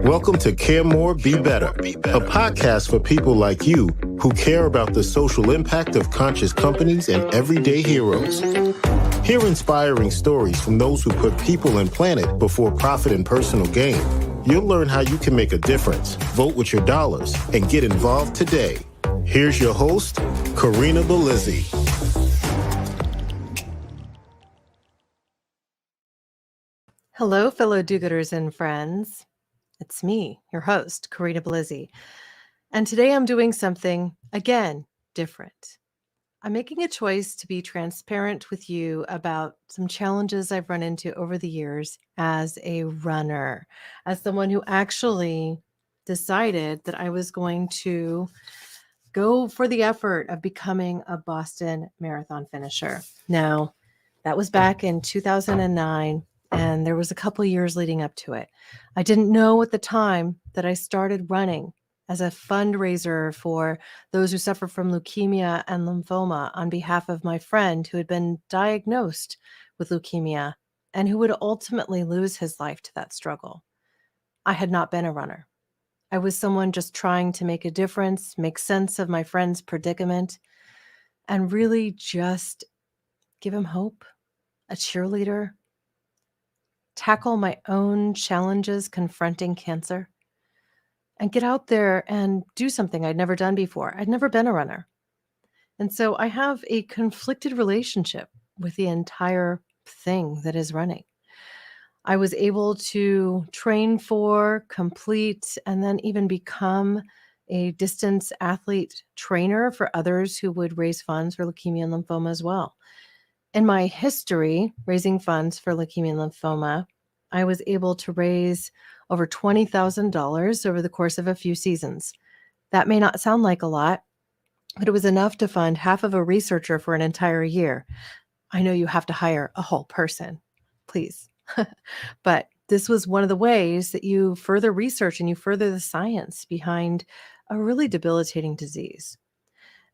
Welcome to Care More, Be Better, a podcast for people like you who care about the social impact of conscious companies and everyday heroes. Hear inspiring stories from those who put people and planet before profit and personal gain. You'll learn how you can make a difference, vote with your dollars, and get involved today. Here's your host, Karina Belizzi. Hello, fellow do-gooders and friends. It's me, your host, Karina Belizzi. And today I'm doing something, again, different. I'm making a choice to be transparent with you about some challenges I've run into over the years as a runner, as someone who actually decided that I was going to go for the effort of becoming a Boston Marathon finisher. Now, that was back in 2009. And there was a couple years leading up to it. I didn't know at the time that I started running as a fundraiser for those who suffer from leukemia and lymphoma on behalf of my friend who had been diagnosed with leukemia and who would ultimately lose his life to that struggle. I had not been a runner. I was someone just trying to make a difference, make sense of my friend's predicament, and really just give him hope, a cheerleader, tackle my own challenges confronting cancer, and get out there and do something I'd never done before. I'd never been a runner. And so I have a conflicted relationship with the entire thing that is running. I was able to train for, complete, and then even become a distance athlete trainer for others who would raise funds for leukemia and lymphoma as well. In my history, raising funds for leukemia and lymphoma, I was able to raise over $20,000 over the course of a few seasons. That may not sound like a lot, but it was enough to fund half of a researcher for an entire year. I know you have to hire a whole person, please. But this was one of the ways that you further research and you further the science behind a really debilitating disease.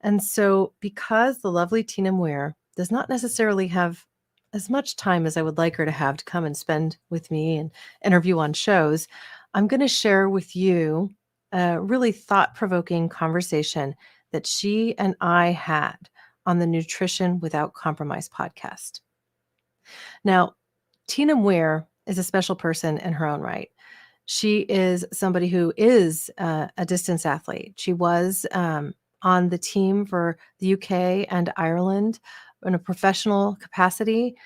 And so because the lovely Tina Muir does not necessarily have as much time as I would like her to have to come and spend with me and interview on shows, I'm going to share with you a really thought-provoking conversation that she and I had on the Nutrition Without Compromise podcast. Now, Tina Muir is a special person in her own right. She is somebody who is a distance athlete. She was on the team for the UK and Ireland in a professional capacity,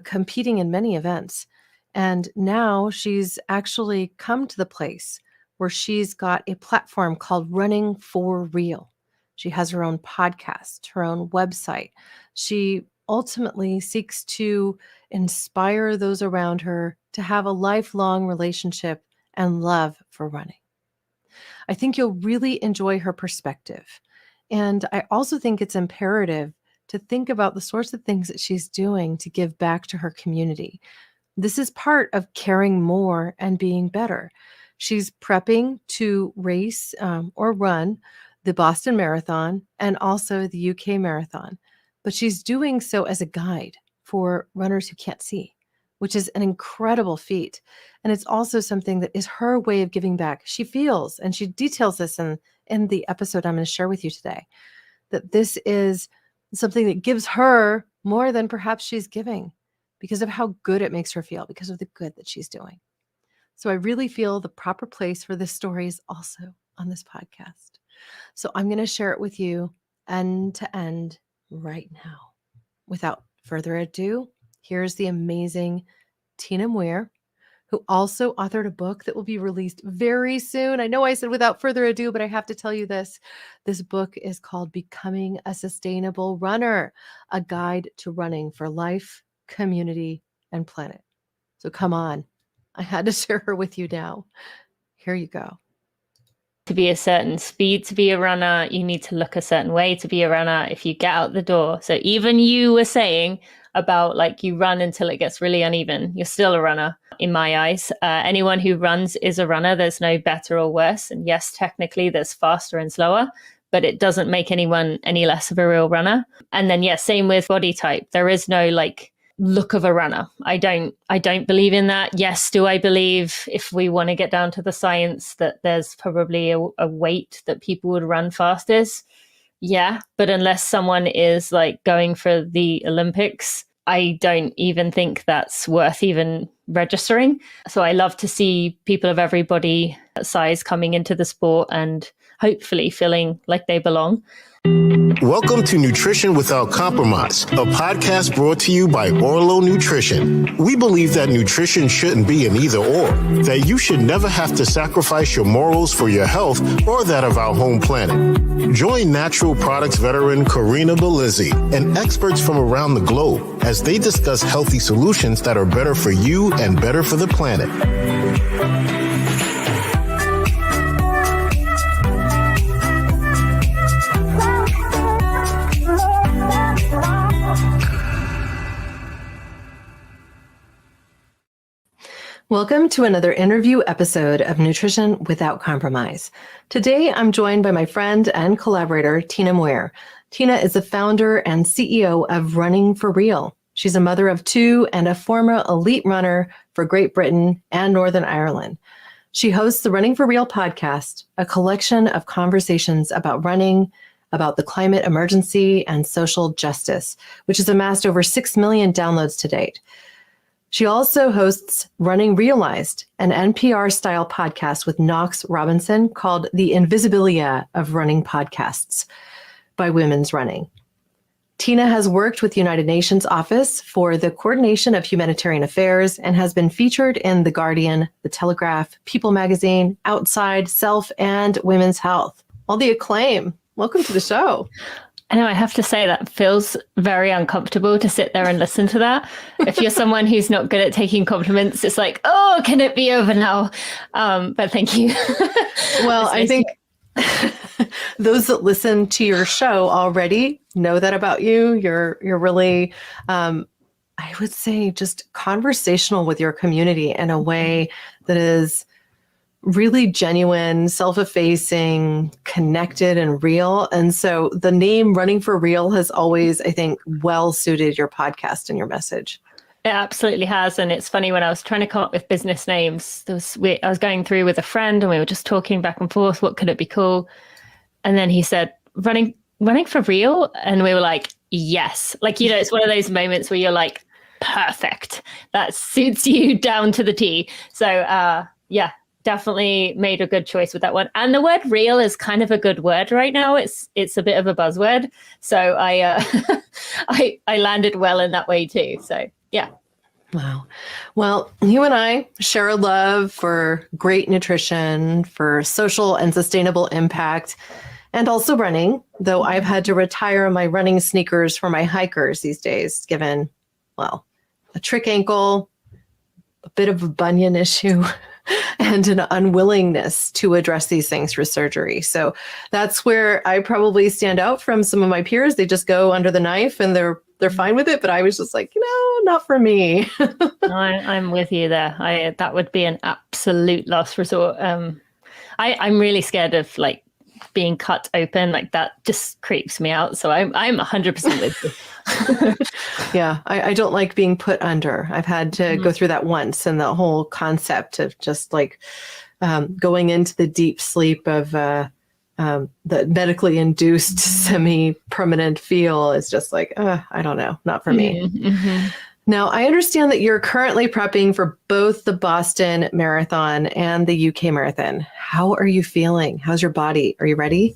competing in many events. And now she's actually come to the place where she's got a platform called Running for Real. She has her own podcast, her own website. She ultimately seeks to inspire those around her to have a lifelong relationship and love for running. I think you'll really enjoy her perspective. And I also think it's imperative to think about the sorts of things that she's doing to give back to her community. This is part of caring more and being better. She's prepping to race or run the Boston Marathon and also the UK Marathon, but she's doing so as a guide for runners who can't see, which is an incredible feat. And it's also something that is her way of giving back. She feels, and she details this in the episode I'm going to share with you today, that this is something that gives her more than perhaps she's giving because of how good it makes her feel, because of the good that she's doing. So I really feel the proper place for this story is also on this podcast. So I'm going to share it with you end to end right now. Without further ado, here's the amazing Tina Muir, who also authored a book that will be released very soon. I know I said without further ado, but I have to tell you this. This book is called Becoming a Sustainable Runner, a guide to running for life, community, and planet. So come on. I had to share her with you now. Here you go. To be a certain speed to be a runner, you need to look a certain way to be a runner if you get out the door. So even you were saying about like you run until it gets really uneven, you're still a runner in my eyes. Anyone who runs is a runner. There's no better or worse. And yes, technically there's faster and slower, but it doesn't make anyone any less of a real runner. And then, yeah, same with body type. There is no like look of a runner. I don't believe in that. Yes, do I believe, if we want to get down to the science, that there's probably a weight that people would run fastest? Yeah, but unless someone is like going for the Olympics, I don't even think that's worth even registering. So I love to see people of every body size coming into the sport and hopefully feeling like they belong. Welcome to Nutrition Without Compromise, a podcast brought to you by Orlo Nutrition. We believe that nutrition shouldn't be an either or, that you should never have to sacrifice your morals for your health or that of our home planet. Join natural products veteran Karina Belizzi and experts from around the globe as they discuss healthy solutions that are better for you and better for the planet. Welcome to another interview episode of Nutrition Without Compromise. Today, I'm joined by my friend and collaborator, Tina Muir. Tina is the founder and CEO of Running for Real. She's a mother of two and a former elite runner for Great Britain and Northern Ireland. She hosts the Running for Real podcast, a collection of conversations about running, about the climate emergency and social justice, which has amassed over 6 million downloads to date. She also hosts Running Realized, an NPR-style podcast with Knox Robinson called The Invisibilia of Running Podcasts by Women's Running. Tina has worked with the United Nations Office for the Coordination of Humanitarian Affairs and has been featured in The Guardian, The Telegraph, People Magazine, Outside, Self, and Women's Health. All the acclaim. Welcome to the show. I know, I have to say that feels very uncomfortable to sit there and listen to that. If you're someone who's not good at taking compliments, it's like, oh, can it be over now? But thank you. Well, I think those that listen to your show already know that about you. You're really, I would say, just conversational with your community in a way that is really genuine, self-effacing, connected, and real. And so the name Running for Real has always, I think, well suited your podcast and your message. It absolutely has. And it's funny, when I was trying to come up with business names, I was going through with a friend and we were just talking back and forth, what could it be cool? And then he said, running for real? And we were like, yes. Like, you know, it's one of those moments where you're like, perfect. That suits you down to the T. So yeah. Definitely made a good choice with that one. And the word real is kind of a good word right now. It's a bit of a buzzword. So I I landed well in that way too. So yeah. Wow. Well, you and I share a love for great nutrition, for social and sustainable impact, and also running, though I've had to retire my running sneakers for my hikers these days, given, well, a trick ankle, a bit of a bunion issue, and an unwillingness to address these things through surgery. So that's where I probably stand out from some of my peers. They just go under the knife and they're fine with it. But I was just like, not for me. I'm with you there. That would be an absolute last resort. I'm really scared of like being cut open. Like that just creeps me out. So I'm 100% with you. Yeah, I don't like being put under. I've had to go through that once, and the whole concept of just like going into the deep sleep of the medically induced semi-permanent feel is just like, I don't know, not for me. Mm-hmm. Now, I understand that you're currently prepping for both the Boston Marathon and the UK Marathon. How are you feeling? How's your body? Are you ready?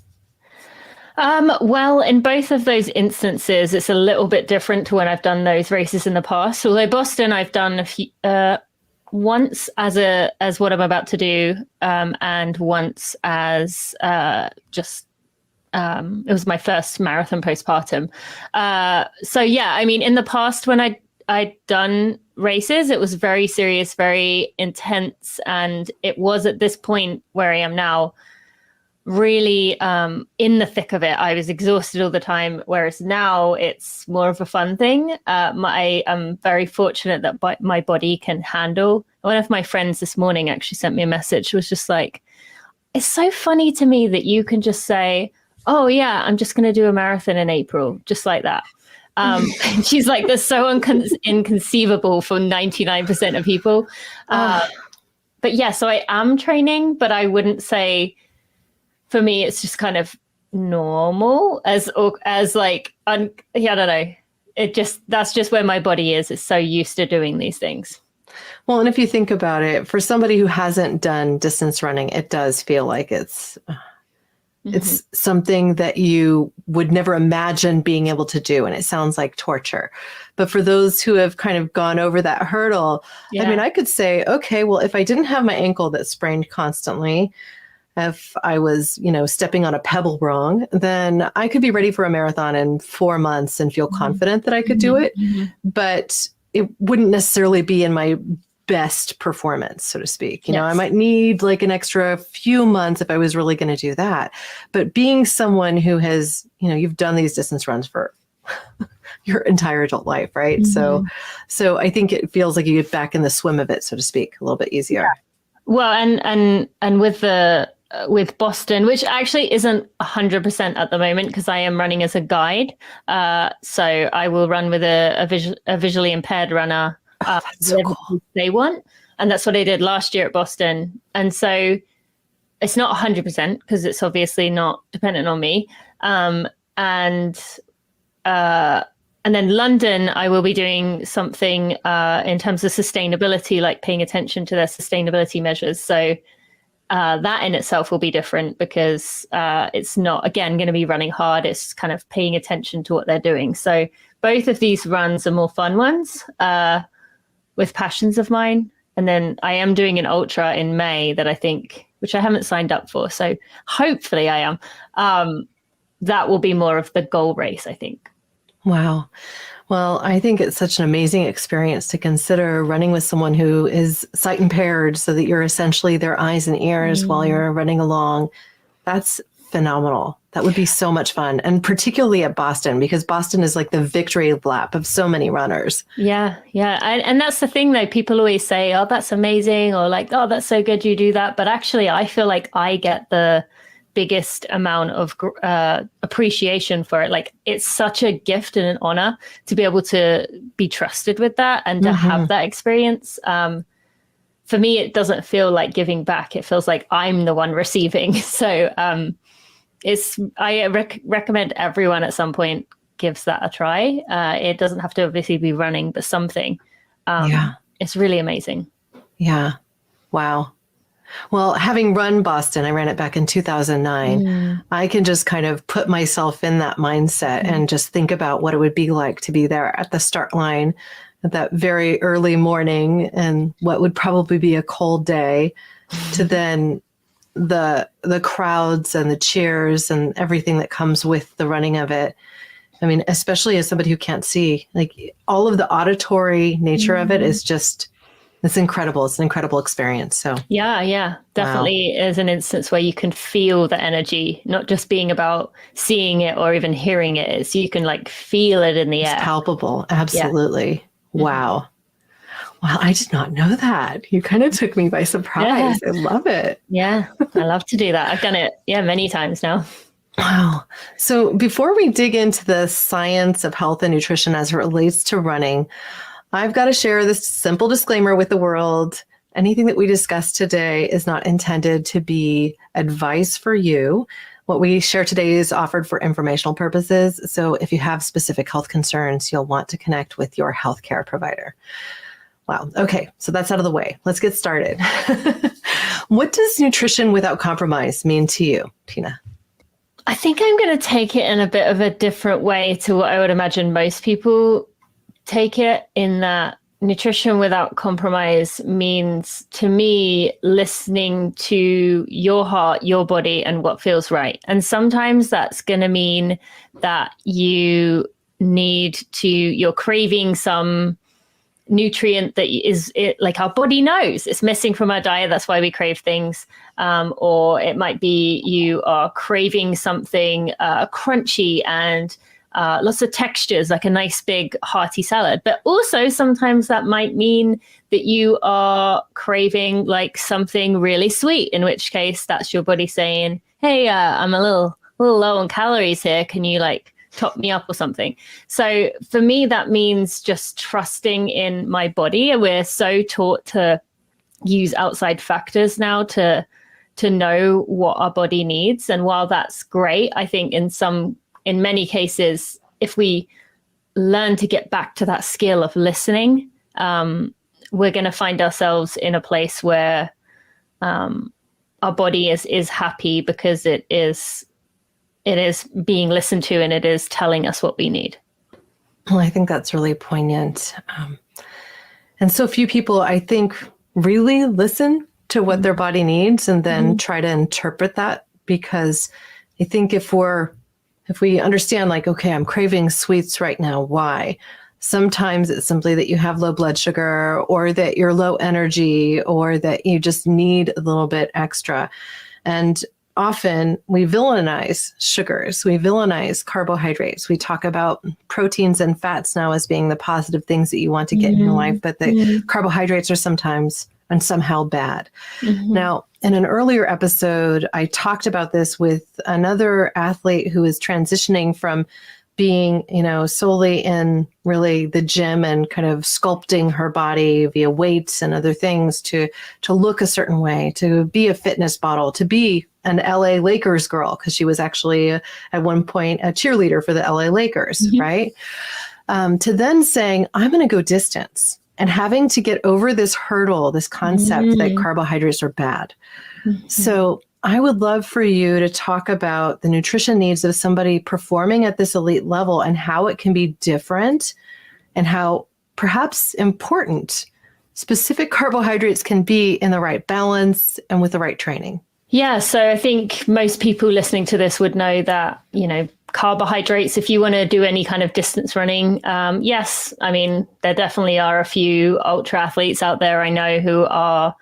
Well, in both of those instances, it's a little bit different to when I've done those races in the past. Although Boston, I've done a few, once as what I'm about to do, and once as just it was my first marathon postpartum. So yeah, I mean, in the past when I'd done races, it was very serious, very intense, and it was at this point where I am now, really in the thick of it. I was exhausted all the time, whereas now it's more of a fun thing. I'm very fortunate that my body can handle. One of my friends this morning actually sent me a message. It was just like, it's so funny to me that you can just say, oh yeah, I'm just going to do a marathon in April, just like that. She's like, that's so inconceivable for 99% of people. But yeah, so I am training, but I wouldn't say, for me, it's just kind of normal as like, I don't know. That's just where my body is. It's so used to doing these things. Well, and if you think about it, for somebody who hasn't done distance running, it does feel like it's something that you would never imagine being able to do. And it sounds like torture. But for those who have kind of gone over that hurdle, I mean, I could say, okay, well, if I didn't have my ankle that sprained constantly, if I was, stepping on a pebble wrong, then I could be ready for a marathon in 4 months and feel confident that I could do it. But it wouldn't necessarily be in my best performance, so to speak. I might need like an extra few months if I was really going to do that. But being someone who has, you've done these distance runs for your entire adult life, right? So I think it feels like you get back in the swim of it, so to speak, a little bit easier. Yeah. Well, and with Boston, which actually isn't 100% at the moment because I am running as a guide. So I will run with a visually impaired runner. That's so cool. They want. And that's what I did last year at Boston. And so it's not 100% because it's obviously not dependent on me. And then London, I will be doing something in terms of sustainability, like paying attention to their sustainability measures. So that in itself will be different because it's not, again, going to be running hard. It's kind of paying attention to what they're doing. So both of these runs are more fun ones with passions of mine. And then I am doing an ultra in May that I think, which I haven't signed up for. So hopefully I am. That will be more of the goal race, I think. Wow. Well, I think it's such an amazing experience to consider running with someone who is sight impaired so that you're essentially their eyes and ears while you're running along. That's phenomenal. That would be so much fun. And particularly at Boston, because Boston is like the victory lap of so many runners. Yeah. Yeah. And that's the thing though. People always say, oh, that's amazing. Or like, oh, that's so good you do that. But actually, I feel like I get the biggest amount of appreciation for it. Like it's such a gift and an honor to be able to be trusted with that and to have that experience. For me, it doesn't feel like giving back. It feels like I'm the one receiving. So I recommend everyone at some point gives that a try. It doesn't have to obviously be running, but something. It's really amazing. Yeah. Wow. Well, having run Boston, I ran it back in 2009. I can just kind of put myself in that mindset and just think about what it would be like to be there at the start line at that very early morning and what would probably be a cold day to then the crowds and the cheers and everything that comes with the running of it. I mean, especially as somebody who can't see, like all of the auditory nature of it is just, it's incredible. It's an incredible experience. So yeah, definitely is an instance where you can feel the energy, not just being about seeing it or even hearing it. It's you can like feel it in the air. It's palpable. Absolutely. Yeah. Wow. Well, I did not know that. You kind of took me by surprise. I love it. Yeah, I love to do that. I've done it, many times now. Wow. So before we dig into the science of health and nutrition as it relates to running, I've got to share this simple disclaimer with the world. Anything that we discuss today is not intended to be advice for you. What we share today is offered for informational purposes. So if you have specific health concerns, you'll want to connect with your healthcare provider. Wow. Okay. So that's out of the way. Let's get started. What does nutrition without compromise mean to you, Tina? I think I'm going to take it in a bit of a different way to what I would imagine most people take it, in that nutrition without compromise means to me listening to your heart, your body, and what feels right. And sometimes that's going to mean that you're craving some nutrient that is it, like our body knows it's missing from our diet. That's why we crave things. Or it might be you are craving something crunchy and lots of textures, like a nice big hearty salad. But also sometimes that might mean that you are craving like something really sweet, in which case that's your body saying, hey, I'm a little low on calories here. Can you like top me up or something. So for me, that means just trusting in my body. We're so taught to use outside factors now to know what our body needs. And while that's great, I think in many cases, if we learn to get back to that skill of listening, we're going to find ourselves in a place where our body is happy because it is being listened to and it is telling us what we need. Well, I think that's really poignant. And so few people, I think, really listen to what their body needs and then try to interpret that, because I think if we understand, like, okay, I'm craving sweets right now, why? Sometimes it's simply that you have low blood sugar, or that you're low energy, or that you just need a little bit extra. And often we villainize sugars, we villainize carbohydrates. We talk about proteins and fats now as being the positive things that you want to get in your life, but the carbohydrates are sometimes and somehow bad. Now, in an earlier episode, I talked about this with another athlete who is transitioning from being, solely in really the gym and kind of sculpting her body via weights and other things to look a certain way, to be a fitness model, to be an LA Lakers girl, because she was actually at one point a cheerleader for the LA Lakers, right? To then saying, I'm going to go distance, and having to get over this hurdle, this concept that carbohydrates are bad. So I would love for you to talk about the nutrition needs of somebody performing at this elite level and how it can be different, and how perhaps important specific carbohydrates can be in the right balance and with the right training. Yeah, so I think most people listening to this would know that, carbohydrates, if you want to do any kind of distance running, yes, I mean, there definitely are a few ultra athletes out there I know who are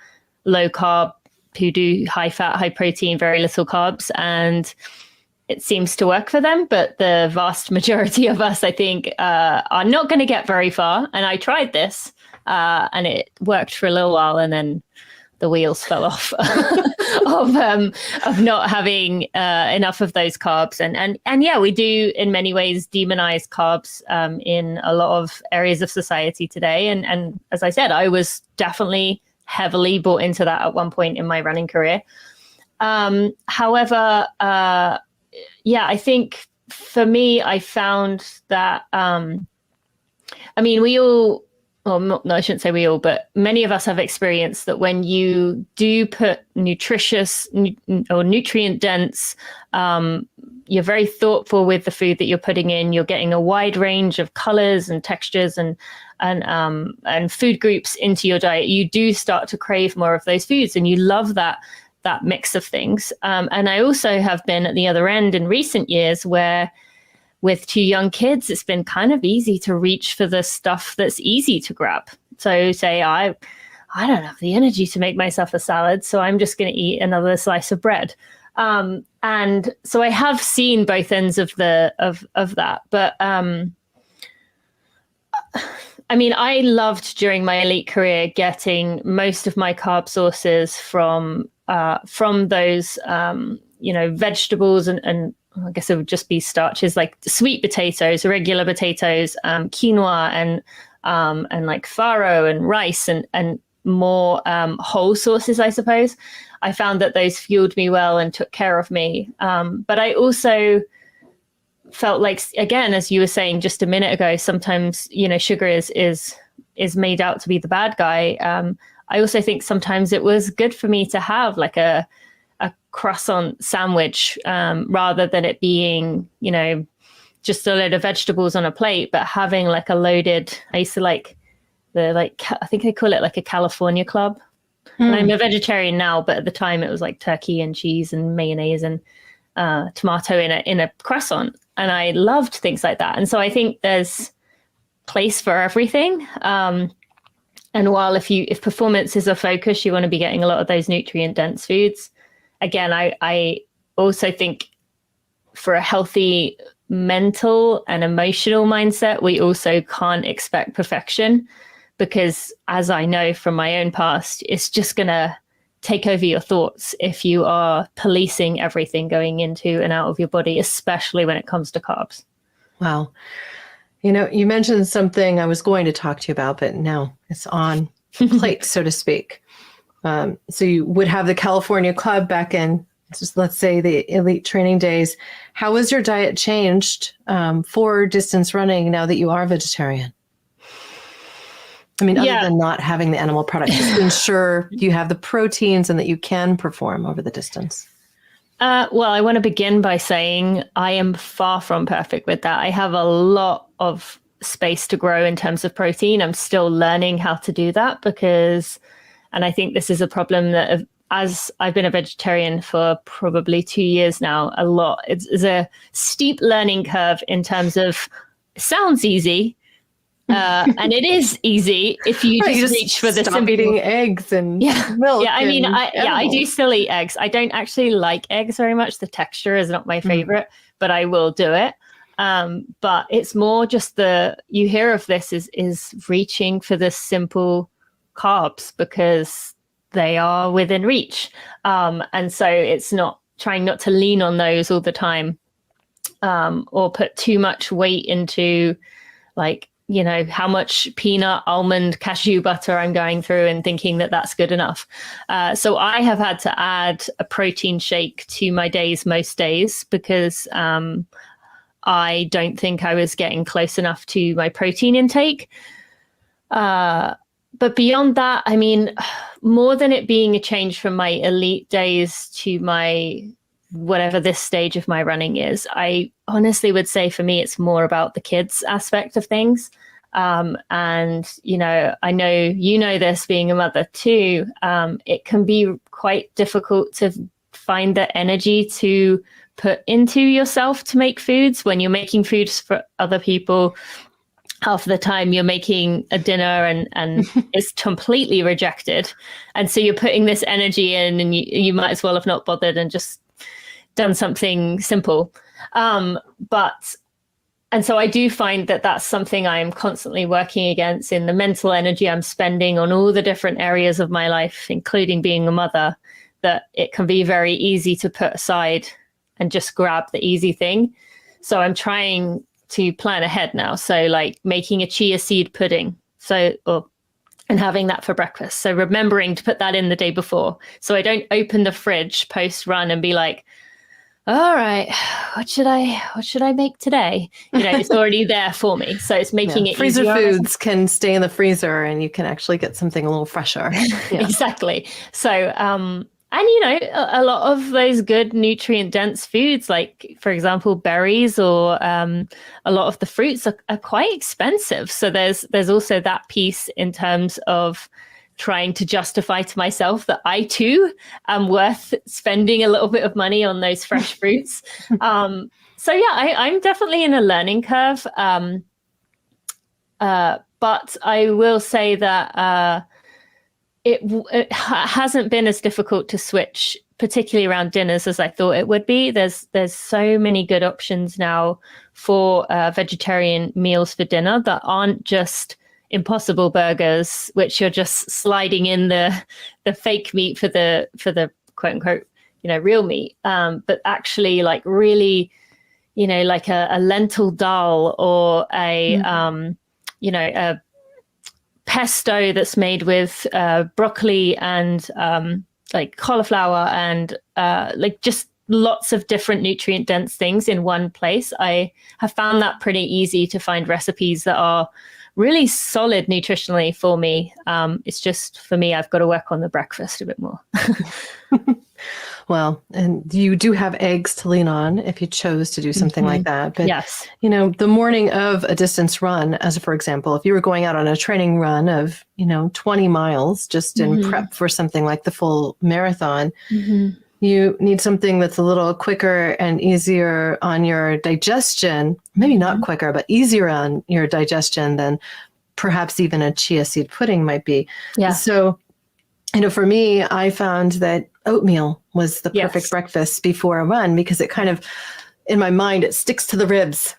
low carb, who do high fat, high protein, very little carbs, and it seems to work for them. But the vast majority of us, I think, are not going to get very far. And I tried this and it worked for a little while, and then the wheels fell off of not having enough of those carbs. And yeah, we do in many ways demonize carbs in a lot of areas of society today. And as I said, I was definitely heavily bought into that at one point in my running career. However, I think for me, I found that, we all, well, no, I shouldn't say we all, but many of us have experienced that when you do put nutritious or nutrient dense, you're very thoughtful with the food that you're putting in. You're getting a wide range of colors and textures and food groups into your diet. You do start to crave more of those foods, and you love that mix of things. And I also have been at the other end in recent years where, with 2 young kids, it's been kind of easy to reach for the stuff that's easy to grab. So say I don't have the energy to make myself a salad, so I'm just going to eat another slice of bread. And so I have seen both ends of that. But I loved during my elite career getting most of my carb sources from those vegetables and I guess it would just be starches like sweet potatoes, regular potatoes, quinoa, and like farro and rice and more whole sources, I suppose. I found that those fueled me well and took care of me. But I also felt like, again, as you were saying just a minute ago, sometimes, sugar is made out to be the bad guy. I also think sometimes it was good for me to have like a croissant sandwich rather than it being, just a load of vegetables on a plate, but having like a loaded, I used to like I think they call it like a California club. And I'm a vegetarian now, but at the time it was like turkey and cheese and mayonnaise and tomato in a croissant. And I loved things like that. And so I think there's place for everything. And while if performance is a focus, you want to be getting a lot of those nutrient dense foods. Again, I also think for a healthy mental and emotional mindset, we also can't expect perfection, because as I know from my own past, it's just going to take over your thoughts if you are policing everything going into and out of your body, especially when it comes to carbs. Wow. You mentioned something I was going to talk to you about, but now it's on the plate, so to speak. So you would have the California Club back in, just let's say, the elite training days. How has your diet changed for distance running now that you are vegetarian? I mean, other than not having the animal products, just to ensure you have the proteins and that you can perform over the distance. Well, I want to begin by saying I am far from perfect with that. I have a lot of space to grow in terms of protein. I'm still learning how to do that and I think this is a problem that as I've been a vegetarian for probably 2 years now, it's a steep learning curve in terms of, it sounds easy. And it is easy if you just reach for the simple. Eating eggs and milk. Yeah, I mean, I do still eat eggs. I don't actually like eggs very much. The texture is not my favorite, but I will do it. But it's more just you hear of this is reaching for the simple carbs because they are within reach. And so it's trying not to lean on those all the time, or put too much weight into how much peanut, almond, cashew butter I'm going through and thinking that that's good enough. So I have had to add a protein shake to my days most days because I don't think I was getting close enough to my protein intake. But beyond that, I mean, more than it being a change from my elite days to my whatever this stage of my running is, I honestly would say for me, it's more about the kids aspect of things. And, I know this being a mother too, it can be quite difficult to find the energy to put into yourself to make foods when you're making foods for other people. Half the time you're making a dinner and it's completely rejected. And so you're putting this energy in and you might as well have not bothered and just done something simple. And so I do find that that's something I am constantly working against in the mental energy I'm spending on all the different areas of my life, including being a mother, that it can be very easy to put aside and just grab the easy thing. So I'm trying to plan ahead now. So like making a chia seed pudding. And having that for breakfast. So remembering to put that in the day before. So I don't open the fridge post run and be like, all right, what should I make today? It's already there for me. So it's making it freezer easier. Foods can stay in the freezer and you can actually get something a little fresher. Yeah. Exactly. So, a lot of those good nutrient dense foods, like for example, berries or a lot of the fruits are quite expensive. So there's also that piece in terms of trying to justify to myself that I too am worth spending a little bit of money on those fresh fruits. I'm definitely in a learning curve. But I will say that it hasn't been as difficult to switch, particularly around dinners, as I thought it would be. There's so many good options now for vegetarian meals for dinner that aren't just Impossible burgers, which you're just sliding in the fake meat for the quote unquote real meat, but actually like really like a lentil dal or a pesto that's made with broccoli and like cauliflower and like just lots of different nutrient dense things in one place. I have found that pretty easy to find recipes that are really solid nutritionally for me. It's just for me, I've got to work on the breakfast a bit more. Well, and you do have eggs to lean on if you chose to do something like that. But, yes, the morning of a distance run, as for example, if you were going out on a training run of, 20 miles just in prep for something like the full marathon, you need something that's a little quicker and easier on your digestion, maybe not quicker, but easier on your digestion than perhaps even a chia seed pudding might be. Yeah. So, for me, I found that oatmeal was the perfect breakfast before a run because it kind of, in my mind, it sticks to the ribs.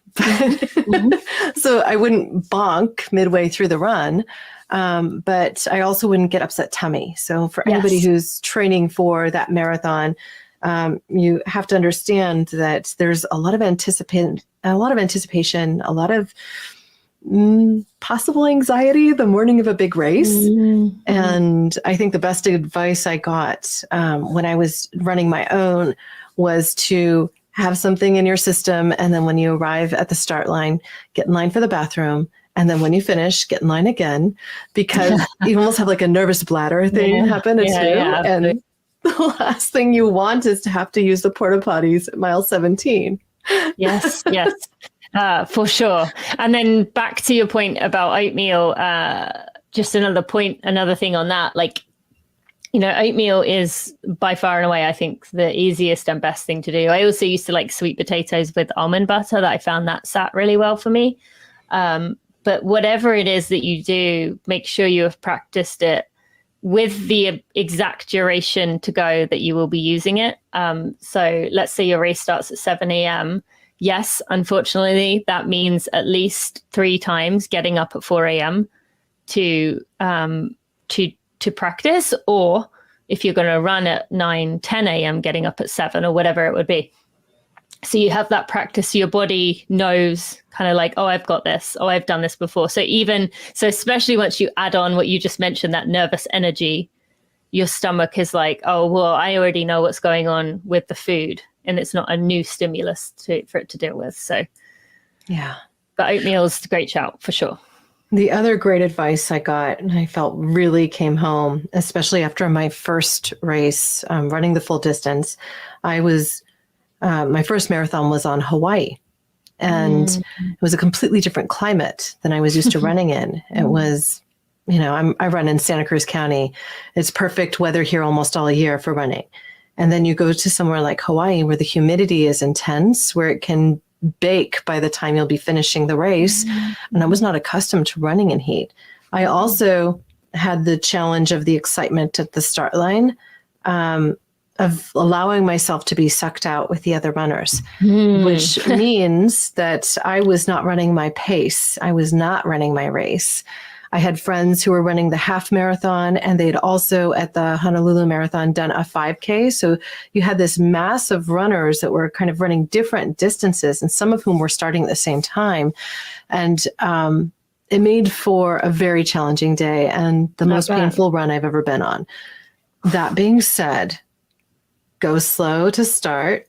So I wouldn't bonk midway through the run. But I also wouldn't get upset tummy. So for anybody who's training for that marathon, You have to understand that there's a lot of anticipation, a lot of possible anxiety the morning of a big race. Mm-hmm. And I think the best advice I got when I was running my own was to have something in your system. And then when you arrive at the start line, get in line for the bathroom. And then when you finish, get in line again, because you almost have like a nervous bladder thing happen too. And the last thing you want is to have to use the porta potties at mile 17. Yes. For sure. And then back to your point about oatmeal, just another thing on that, like, oatmeal is by far and away, I think, the easiest and best thing to do. I also used to like sweet potatoes with almond butter, that I found that sat really well for me. But whatever it is that you do, make sure you have practiced it with the exact duration to go that you will be using it. So let's say your race starts at 7 a.m. Yes, unfortunately, that means at least 3 times getting up at 4 a.m. to practice, or if you're going to run at 9, 10 a.m., getting up at 7 or whatever it would be. So you have that practice, so your body knows kind of like, oh, I've got this, oh, I've done this before. So especially once you add on what you just mentioned, that nervous energy, your stomach is like, oh, well, I already know what's going on with the food, and it's not a new stimulus for it to deal with. So yeah, but oatmeal is a great shout for sure. The other great advice I got, and I felt really came home, especially after my first race, running the full distance. My first marathon was on Hawaii, and it was a completely different climate than I was used to running in. It was, I run in Santa Cruz County. It's perfect weather here almost all year for running. And then you go to somewhere like Hawaii where the humidity is intense, where it can bake by the time you'll be finishing the race. And I was not accustomed to running in heat. I also had the challenge of the excitement at the start line, of allowing myself to be sucked out with the other runners, which means that I was not running my pace. I was not running my race. I had friends who were running the half marathon, and they'd also at the Honolulu Marathon done a 5K. So you had this mass of runners that were kind of running different distances, and some of whom were starting at the same time. And it made for a very challenging day and the most painful run I've ever been on. That being said, go slow to start,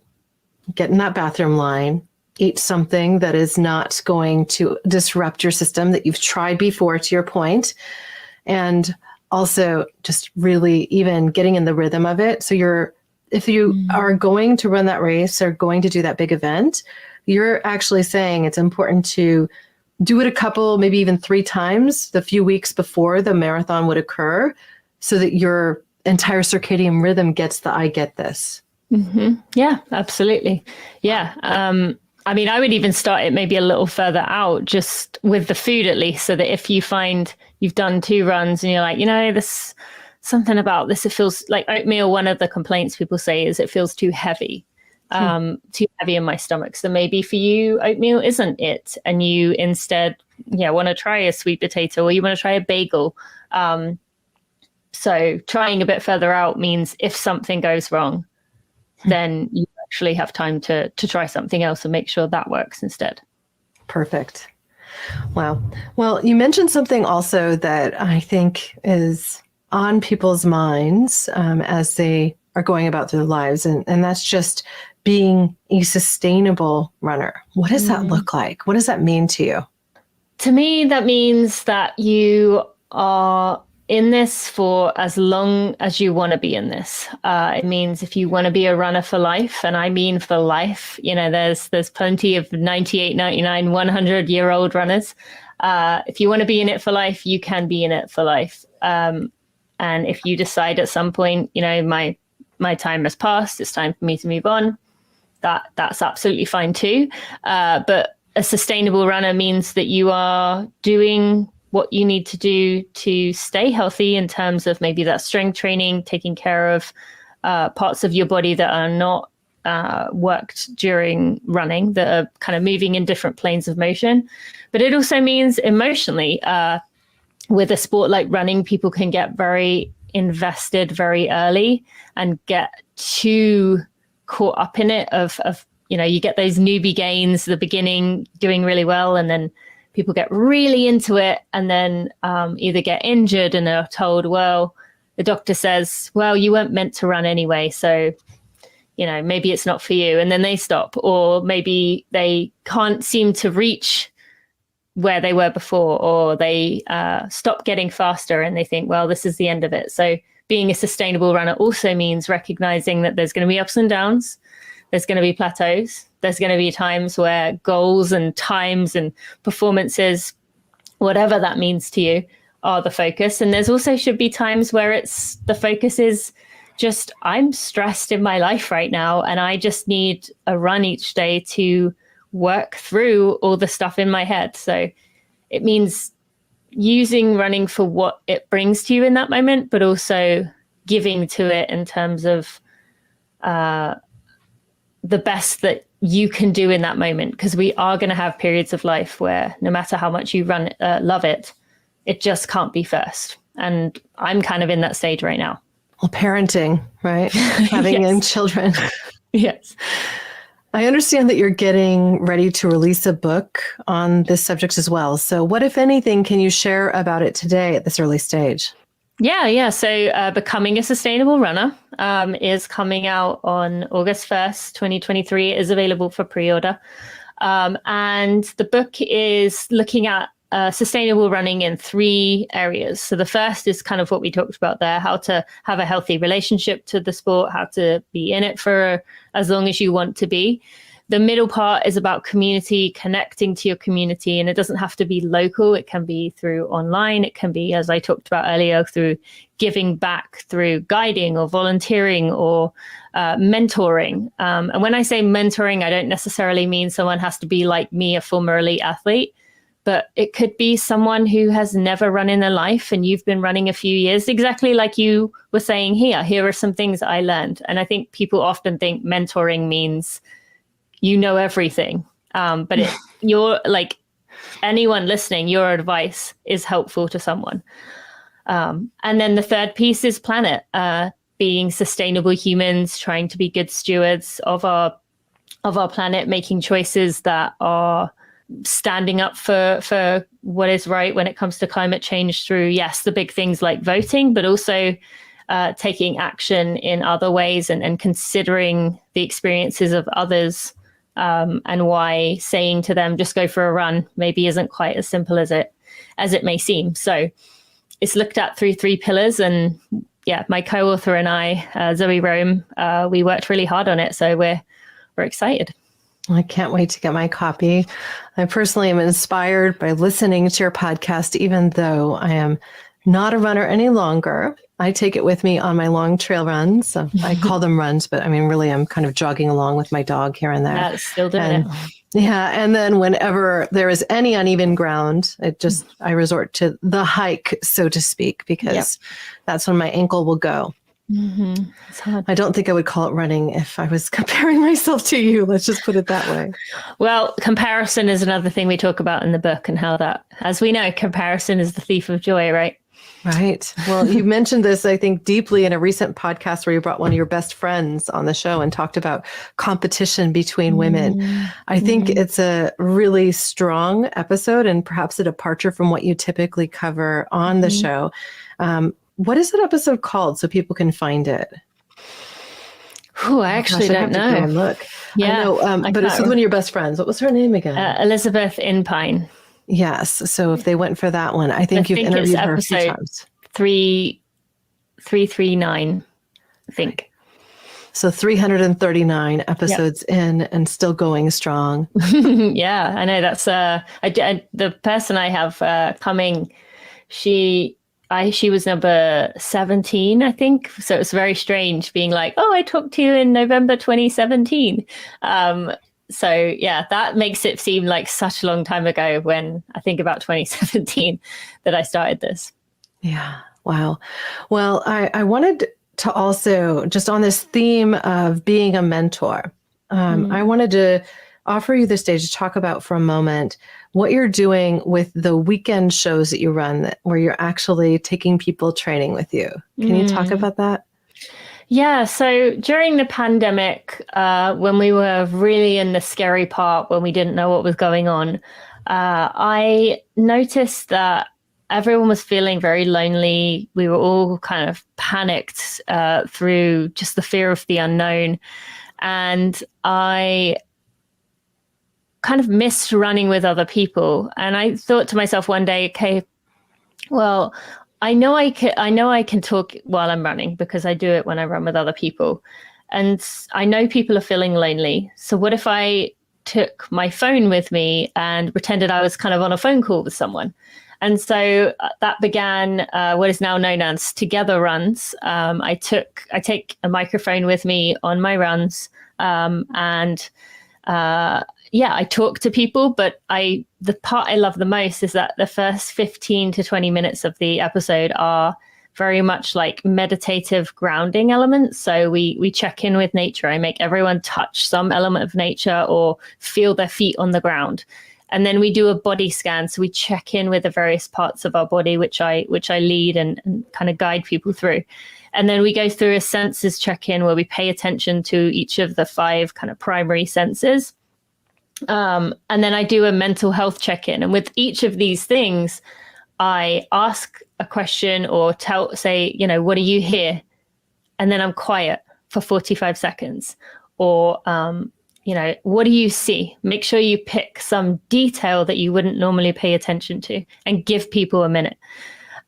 get in that bathroom line, eat something that is not going to disrupt your system that you've tried before, to your point. And also just really even getting in the rhythm of it. So if you are going to run that race or going to do that big event, you're actually saying it's important to do it a couple, maybe even 3 times the few weeks before the marathon would occur, so that your entire circadian rhythm gets the I get this. Mm-hmm. Yeah, absolutely. Yeah. I mean, I would even start it maybe a little further out, just with the food at least, so that if you find you've done 2 runs and you're like, this something about this, it feels like oatmeal. One of the complaints people say is it feels too heavy, too heavy in my stomach. So maybe for you, oatmeal isn't it. And you instead, want to try a sweet potato, or you want to try a bagel. So trying a bit further out means if something goes wrong, then you actually have time to try something else and make sure that works instead. Perfect. Wow. Well, you mentioned something also that I think is on people's minds as they are going about their lives, and that's just being a sustainable runner. What does that look like? What does that mean to you? To me, that means that you are in this for as long as you want to be in this. It means if you want to be a runner for life, and I mean for life, there's plenty of 98, 99, 100-year-old runners. If you want to be in it for life, you can be in it for life. And if you decide at some point, my time has passed, it's time for me to move on, that's absolutely fine too. But a sustainable runner means that you are doing what you need to do to stay healthy, in terms of maybe that strength training, taking care of parts of your body that are not worked during running, that are kind of moving in different planes of motion. But it also means emotionally, with a sport like running, people can get very invested very early and get too caught up in it of, you get those newbie gains, the beginning doing really well, and then people get really into it and then either get injured and are told, well, the doctor says, well, you weren't meant to run anyway, so maybe it's not for you, and then they stop, or maybe they can't seem to reach where they were before, or they stop getting faster and they think, well, this is the end of it. So being a sustainable runner also means recognizing that there's going to be ups and downs, there's going to be plateaus, there's going to be times where goals and times and performances, whatever that means to you, are the focus. And there's also should be times where the focus is just, I'm stressed in my life right now and I just need a run each day to work through all the stuff in my head. So it means using running for what it brings to you in that moment, but also giving to it in terms of the best that you can do in that moment. Because we are going to have periods of life where no matter how much you love it, it just can't be first. And I'm kind of in that stage right now. Well, parenting, right? Having young children. Yes. I understand that you're getting ready to release a book on this subject as well. So what, if anything, can you share about it today at this early stage? Yeah. So Becoming a Sustainable Runner is coming out on August 1st, 2023. It is available for pre-order. And the book is looking at sustainable running in 3 areas. So the first is kind of what we talked about there, how to have a healthy relationship to the sport, how to be in it for as long as you want to be. The middle part is about community, connecting to your community, and it doesn't have to be local. It can be through online. It can be, as I talked about earlier, through giving back, through guiding or volunteering or mentoring. And when I say mentoring, I don't necessarily mean someone has to be like me, a former elite athlete. But it could be someone who has never run in their life and you've been running a few years, exactly like you were saying here. Here are some things I learned. And I think people often think mentoring means you know everything. But you're like anyone listening, your advice is helpful to someone. And then the third piece is planet, being sustainable humans, trying to be good stewards of our planet, making choices that are standing up for what is right when it comes to climate change through, yes, the big things like voting, but also taking action in other ways and considering the experiences of others and why saying to them, just go for a run, maybe isn't quite as simple as it may seem. So it's looked at through 3 pillars. And yeah, my co-author and I, Zoe Rome, we worked really hard on it. So we're excited. I can't wait to get my copy. I personally am inspired by listening to your podcast, even though I am not a runner any longer. I take it with me on my long trail runs. So I call them runs, but I mean, really, I'm kind of jogging along with my dog here and there. Yeah, still doing it. Yeah. And then whenever there is any uneven ground, I resort to the hike, so to speak, because that's when my ankle will go. Mm-hmm. It's hard. I don't think I would call it running if I was comparing myself to you. Let's just put it that way. Well, comparison is another thing we talk about in the book, and how that, as we know, comparison is the thief of joy, right? Right. Well, you mentioned this, I think, deeply in a recent podcast where you brought one of your best friends on the show and talked about competition between women. I think it's a really strong episode and perhaps a departure from what you typically cover on the show. What is that episode called so people can find it? I actually don't know. To look. Yeah, I know, but it's with one of your best friends. What was her name again? Elizabeth Inpine. Yes. So if they went for that one, I think you've interviewed her a few times. 339, I think. So 339 episodes in and still going strong. Yeah, I know. That's the person I have coming. She was number 17, I think. So it's very strange being like, oh, I talked to you in November 2017. So yeah, that makes it seem like such a long time ago when I think about 2017 that I started this. Yeah. Wow. Well, I wanted to also, just on this theme of being a mentor, I wanted to offer you the stage to talk about for a moment what you're doing with the weekend shows that you run where you're actually taking people training with you. Can you talk about that? Yeah, so during the pandemic, when we were really in the scary part, when we didn't know what was going on, I noticed that everyone was feeling very lonely. We were all kind of panicked through just the fear of the unknown. And I kind of missed running with other people. And I thought to myself one day, okay, well, I know I can talk while I'm running because I do it when I run with other people. And I know people are feeling lonely. So what if I took my phone with me and pretended I was kind of on a phone call with someone? And so that began what is now known as Together Runs. I take a microphone with me on my runs, and I talk to people, but the part I love the most is that the first 15 to 20 minutes of the episode are very much like meditative grounding elements. So we check in with nature. I make everyone touch some element of nature or feel their feet on the ground. And then we do a body scan. So we check in with the various parts of our body, which I lead and kind of guide people through. And then we go through a senses check-in where we pay attention to each of the 5 kind of primary senses. And then I do a mental health check-in. And with each of these things, I ask a question or say, what do you hear? And then I'm quiet for 45 seconds. Or, what do you see? Make sure you pick some detail that you wouldn't normally pay attention to and give people a minute.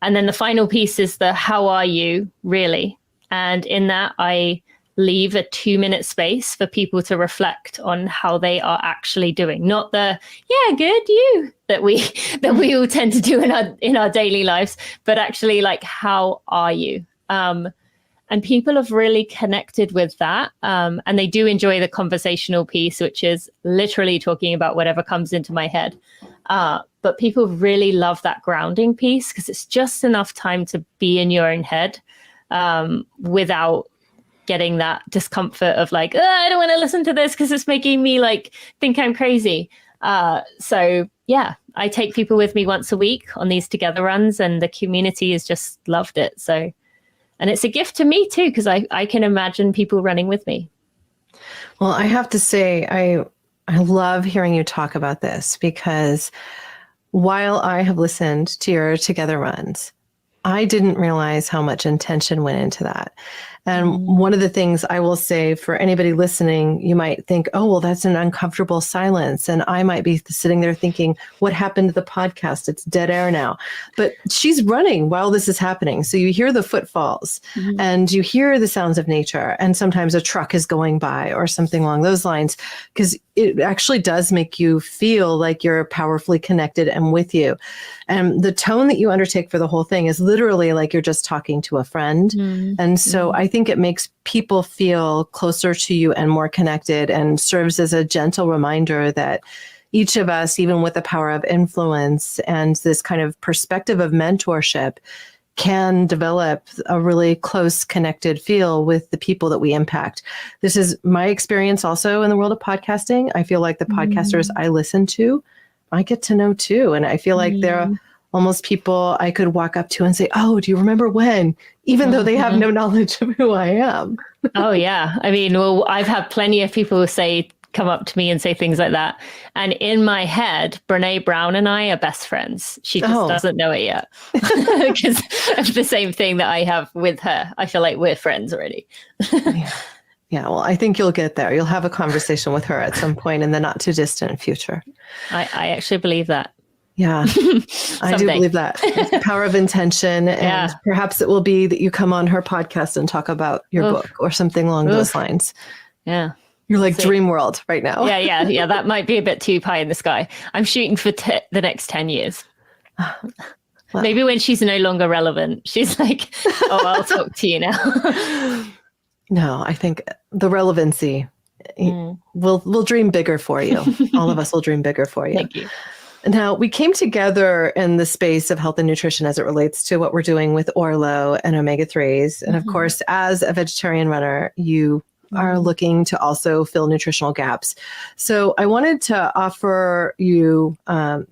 And then the final piece is the how are you really? And in that, I leave a 2-minute space for people to reflect on how they are actually doing, not the good you that we all tend to do in our daily lives, but actually like how are you? And people have really connected with that, and they do enjoy the conversational piece, which is literally talking about whatever comes into my head. But people really love that grounding piece because it's just enough time to be in your own head without getting that discomfort of like, I don't want to listen to this because it's making me like think I'm crazy. So I take people with me once a week on these Together Runs, and the community has just loved it. So, and it's a gift to me too, because I can imagine people running with me. Well, I have to say, I love hearing you talk about this, because while I have listened to your Together Runs, I didn't realize how much intention went into that. And one of the things I will say for anybody listening, you might think, oh, well, that's an uncomfortable silence. And I might be sitting there thinking, what happened to the podcast? It's dead air now. But she's running while this is happening. So you hear the footfalls and you hear the sounds of nature. And sometimes a truck is going by or something along those lines, because it actually does make you feel like you're powerfully connected and with you. And the tone that you undertake for the whole thing is literally like you're just talking to a friend. And so I think it makes people feel closer to you and more connected, and serves as a gentle reminder that each of us, even with the power of influence and this kind of perspective of mentorship, can develop a really close, connected feel with the people that we impact. This is my experience also in the world of podcasting. I feel like the podcasters I listen to, I get to know too. And I feel like they're almost people I could walk up to and say, oh, do you remember when? Even though they have no knowledge of who I am. Oh, yeah. I mean, well, I've had plenty of people come up to me and say things like that. And in my head, Brene Brown and I are best friends. She just doesn't know it yet. Because of the same thing that I have with her. I feel like we're friends already. Yeah, well, I think you'll get there. You'll have a conversation with her at some point in the not too distant future. I actually believe that. Yeah, I do believe that. It's the power of intention. And perhaps it will be that you come on her podcast and talk about your book or something along those lines. Yeah. You're like dream world right now. Yeah. That might be a bit too pie in the sky. I'm shooting for the next 10 years. Well, maybe when she's no longer relevant, she's like, oh, I'll talk to you now. No, I think the relevancy, we'll dream bigger for you. All of us will dream bigger for you. Thank you. Now, we came together in the space of health and nutrition as it relates to what we're doing with Orlo and omega-3s. And of course, as a vegetarian runner, you are looking to also fill nutritional gaps. So I wanted to offer you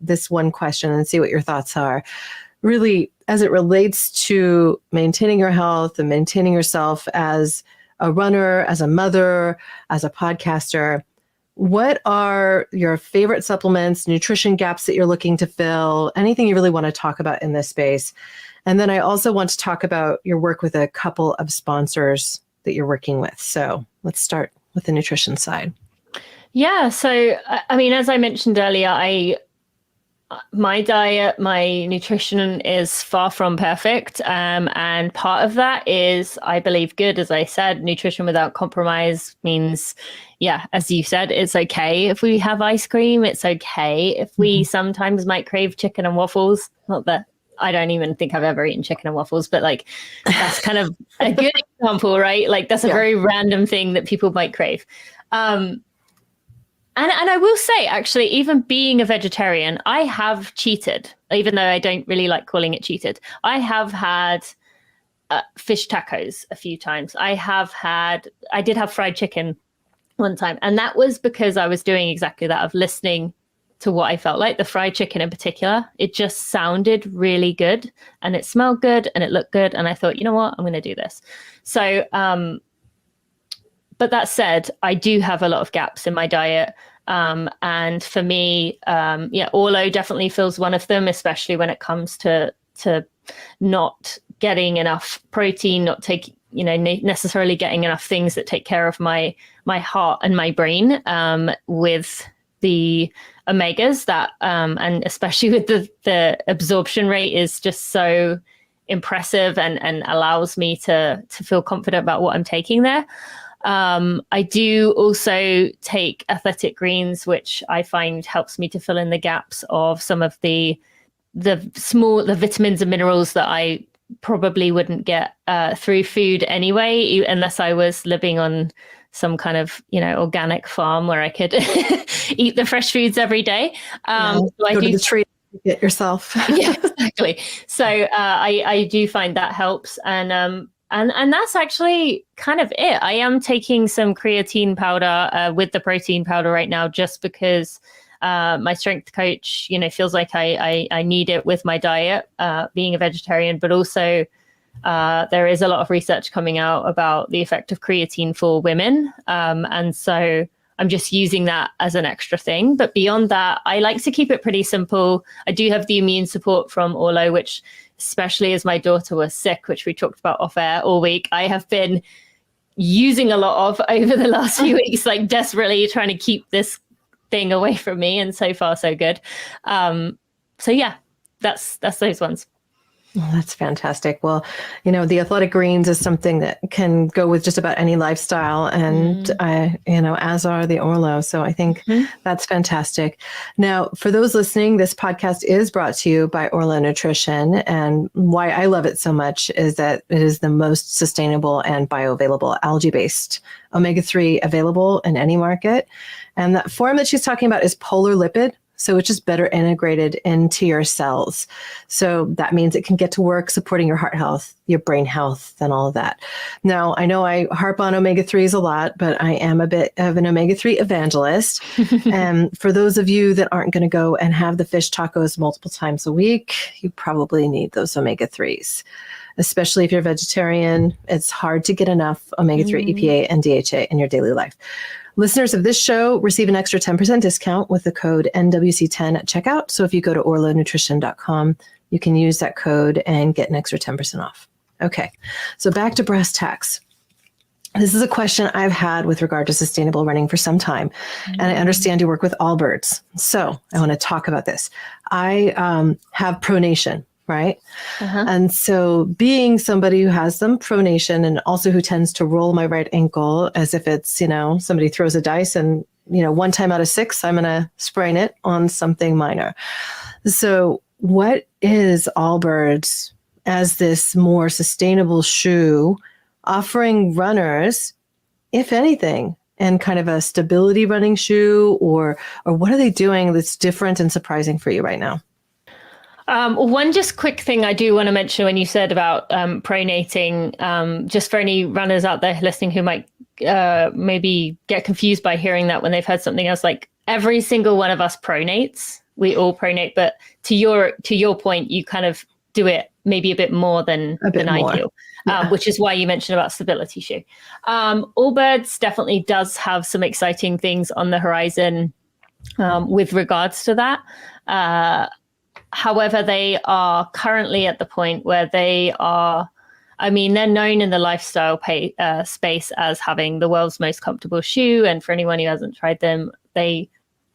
this one question and see what your thoughts are. Really, as it relates to maintaining your health and maintaining yourself as a runner, as a mother, as a podcaster, what are your favorite supplements, nutrition gaps that you're looking to fill, anything you really want to talk about in this space? And then I also want to talk about your work with a couple of sponsors that you're working with. So let's start with the nutrition side. Yeah. So, I mean, as I mentioned earlier, my diet, my nutrition is far from perfect. And part of that is, I believe, good. As I said, nutrition without compromise means, yeah, as you said, it's okay if we have ice cream. It's okay if we sometimes might crave chicken and waffles. Not that I don't even think I've ever eaten chicken and waffles, but like that's kind of a good example, right? Like that's a very random thing that people might crave. And I will say, actually, even being a vegetarian, I have cheated, even though I don't really like calling it cheated. I have had fish tacos a few times. I did have fried chicken one time. And that was because I was doing exactly that, of listening to what I felt like. The fried chicken in particular, it just sounded really good and it smelled good and it looked good. And I thought, you know what, I'm going to do this. So, but that said, I do have a lot of gaps in my diet. And for me, Orlo definitely fills one of them, especially when it comes to not getting enough protein, not taking, necessarily getting enough things that take care of my heart and my brain, with the omegas that, and especially with the absorption rate is just so impressive and allows me to feel confident about what I'm taking there. I do also take athletic greens, which I find helps me to fill in the gaps of some of the vitamins and minerals that I probably wouldn't get through food anyway, unless I was living on some kind of, organic farm where I could eat the fresh foods every day. So go to the tree, get yourself. Yeah, exactly. So I do find that helps. And that's actually kind of it. I am taking some creatine powder with the protein powder right now, just because my strength coach, feels like I need it with my diet, being a vegetarian, but also there is a lot of research coming out about the effect of creatine for women. And so I'm just using that as an extra thing. But beyond that, I like to keep it pretty simple. I do have the immune support from Orlo, which, especially as my daughter was sick, which we talked about off air all week, I have been using a lot of over the last few weeks, like desperately trying to keep this thing away from me. And so far, so good. So yeah, that's those ones. Well, that's fantastic. Well, the athletic greens is something that can go with just about any lifestyle, and as are the Orlo. So I think that's fantastic. Now, for those listening, this podcast is brought to you by Orlo Nutrition, and why I love it so much is that it is the most sustainable and bioavailable algae-based omega-3 available in any market. And that form that she's talking about is polar lipid. So it's just better integrated into your cells. So that means it can get to work supporting your heart health, your brain health, and all of that. Now, I know I harp on omega-3s a lot, but I am a bit of an omega-3 evangelist. And for those of you that aren't going to go and have the fish tacos multiple times a week, you probably need those omega-3s. Especially if you're vegetarian, it's hard to get enough omega-3 EPA and DHA in your daily life. Listeners of this show receive an extra 10% discount with the code NWC10 at checkout. So if you go to orlonutrition.com, you can use that code and get an extra 10% off. Okay, so back to brass tacks. This is a question I've had with regard to sustainable running for some time. And I understand you work with Allbirds. So I want to talk about this. I have pronation. Right. And so being somebody who has some pronation and also who tends to roll my right ankle as if it's, somebody throws a dice and, one time out of 6, I'm going to sprain it on something minor. So what is Allbirds as this more sustainable shoe offering runners, if anything, and kind of a stability running shoe, or what are they doing that's different and surprising for you right now? One just quick thing I do want to mention when you said about pronating, just for any runners out there listening who might maybe get confused by hearing that when they've heard something else, like every single one of us pronates. We all pronate, but to your point, you kind of do it maybe a bit more than ideal, which is why you mentioned about stability shoe. Allbirds definitely does have some exciting things on the horizon with regards to that. However, they are currently at the point where they are, they're known in the lifestyle space as having the world's most comfortable shoe. And for anyone who hasn't tried them, they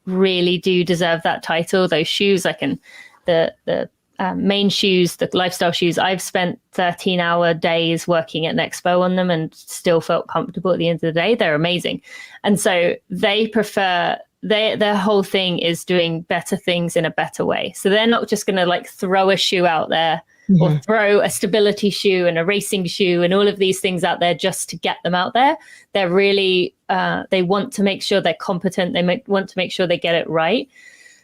really do deserve that title. Those shoes, the main shoes, the lifestyle shoes, I've spent 13-hour days working at an expo on them and still felt comfortable at the end of the day. They're amazing. And so they prefer, their whole thing is doing better things in a better way. So they're not just going to like throw a shoe out there or throw a stability shoe and a racing shoe and all of these things out there just to get them out there. They're really, they want to make sure they're competent. They want to make sure they get it right.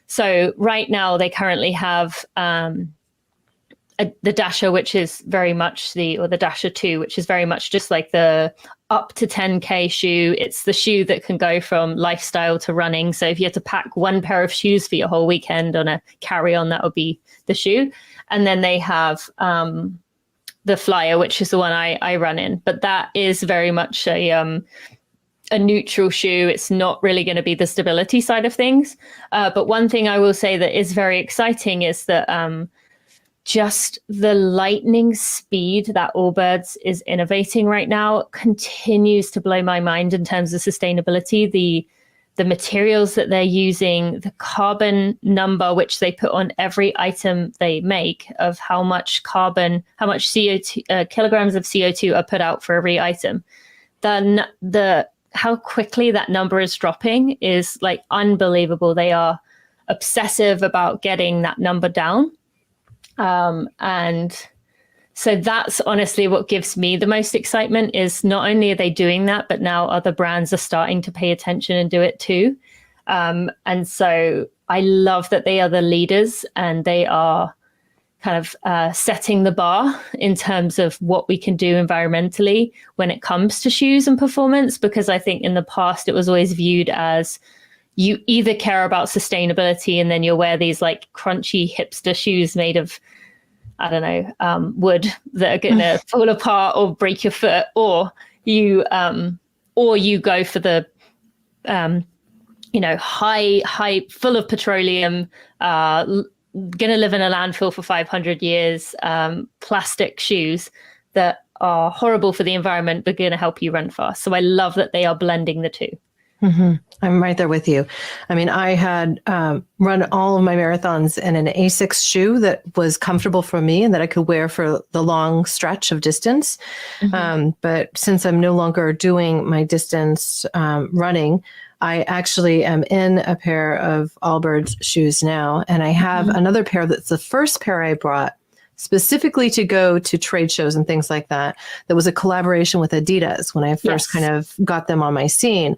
So right now they currently have the Dasher, which is very much the Dasher 2, which is very much just like the up to 10K shoe. It's the shoe that can go from lifestyle to running. So if you had to pack one pair of shoes for your whole weekend on a carry-on, that would be the shoe. And then they have the Flyer, which is the one I run in. But that is very much a neutral shoe. It's not really going to be the stability side of things. But one thing I will say that is very exciting is that just the lightning speed that Allbirds is innovating right now continues to blow my mind in terms of sustainability. The materials that they're using, the carbon number which they put on every item they make of how much CO2 kilograms of CO2 are put out for every item. Then how quickly that number is dropping is like unbelievable. They are obsessive about getting that number down. And so that's honestly what gives me the most excitement is not only are they doing that, but now other brands are starting to pay attention and do it too. And so I love that they are the leaders and they are kind of setting the bar in terms of what we can do environmentally when it comes to shoes and performance, because I think in the past it was always viewed as you either care about sustainability and then you'll wear these like crunchy hipster shoes made of, I don't know, wood that are going to fall apart or break your foot, or you go for the, high, full of petroleum, going to live in a landfill for 500 years, plastic shoes that are horrible for the environment, but going to help you run fast. So I love that they are blending the two. Mm-hmm. I'm right there with you. I mean, I had run all of my marathons in an Asics shoe that was comfortable for me and that I could wear for the long stretch of distance. But since I'm no longer doing my distance running, I actually am in a pair of Allbirds shoes now. And I have another pair that's the first pair I brought specifically to go to trade shows and things like that. That was a collaboration with Adidas when I first kind of got them on my scene.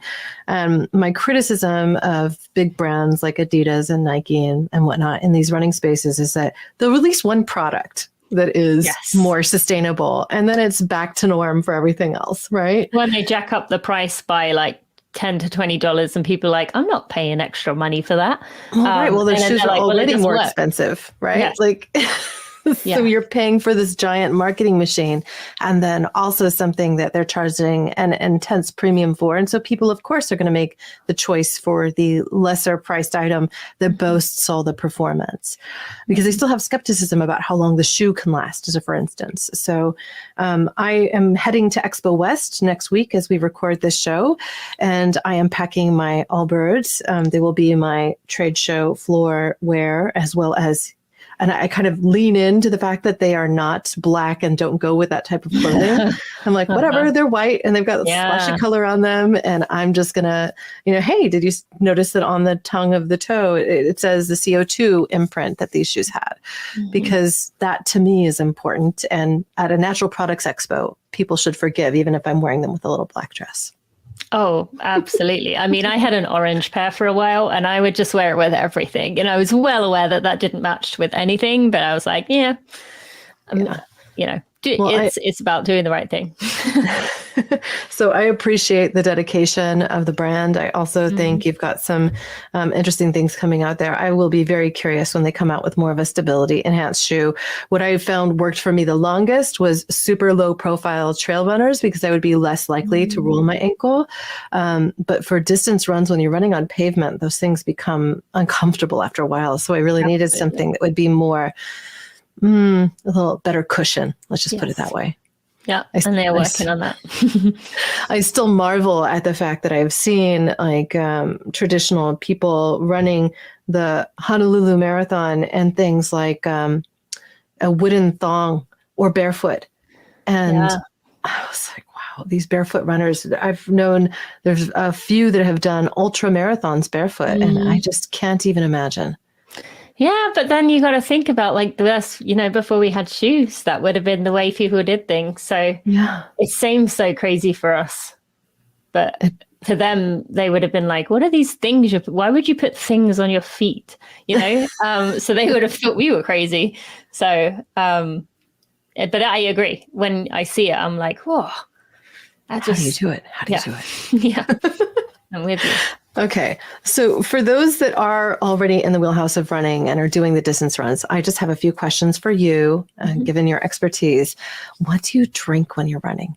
My criticism of big brands like Adidas and Nike and whatnot in these running spaces is that they'll release one product that is more sustainable, and then it's back to norm for everything else, right? When they jack up the price by like $10 to $20 and people are like, I'm not paying extra money for that. Well, right. Well, their shoes are like, already more expensive, right? Yeah. Like... So you're paying for this giant marketing machine and then also something that they're charging an intense premium for. And so people, of course, are going to make the choice for the lesser priced item that boasts all the performance because they still have skepticism about how long the shoe can last, as a for instance. So I am heading to Expo West next week as we record this show, and I am packing my Allbirds. They will be my trade show floor wear as well as. And I kind of lean into the fact that they are not black and don't go with that type of clothing. I'm like, whatever, they're white and they've got a splash of color on them. And I'm just going to, hey, did you notice that on the tongue of the toe, it says the CO2 imprint that these shoes had? Because that to me is important. And at a Natural Products Expo, people should forgive, even if I'm wearing them with a little black dress. Oh, absolutely. I mean, I had an orange pair for a while and I would just wear it with everything. And I was well aware that that didn't match with anything, but I was like, it's about doing the right thing. So I appreciate the dedication of the brand. I also think you've got some interesting things coming out there. I will be very curious when they come out with more of a stability enhanced shoe. What I found worked for me the longest was super low profile trail runners because I would be less likely to roll my ankle. But for distance runs, when you're running on pavement, those things become uncomfortable after a while. So I really needed something that would be more, a little better cushion. Let's just put it that way. Yeah, and they're working on that. I still marvel at the fact that I've seen like traditional people running the Honolulu Marathon and things like a wooden thong or barefoot. And I was like, wow, these barefoot runners. I've known there's a few that have done ultra marathons barefoot, and I just can't even imagine. Yeah, but then you got to think about like the best, before we had shoes, that would have been the way people did things. So it seems so crazy for us, but to them, they would have been like, "What are these things? Why would you put things on your feet?" So they would have thought we were crazy. So, but I agree. When I see it, I'm like, "Whoa, how do you do it? How do you do it?" Yeah, I'm with you. Okay. So for those that are already in the wheelhouse of running and are doing the distance runs, I just have a few questions for you, given your expertise. What do you drink when you're running?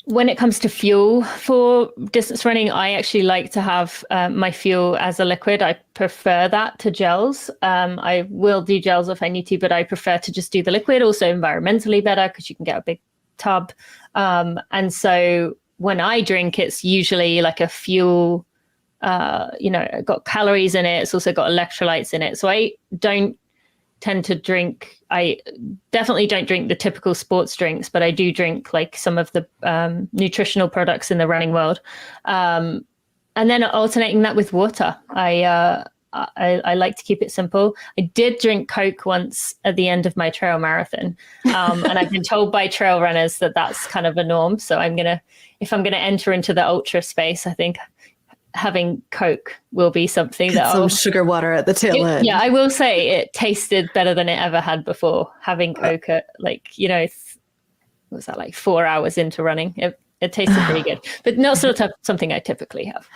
When it comes to fuel for distance running, I actually like to have my fuel as a liquid. I prefer that to gels. I will do gels if I need to, but I prefer to just do the liquid. Also environmentally better because you can get a big tub. And so when I drink, it's usually like a fuel, got calories in it. It's also got electrolytes in it. So I don't tend to drink, I definitely don't drink the typical sports drinks, but I do drink like some of the nutritional products in the running world. And then alternating that with water. I like to keep it simple. I did drink Coke once at the end of my trail marathon. And I've been told by trail runners that that's kind of a norm. So if I'm going to enter into the ultra space, I think having Coke will be something Get some sugar water at the tail end. Yeah, I will say it tasted better than it ever had before. Having Coke at was that like 4 hours into running? It tasted pretty good, but not sort of something I typically have.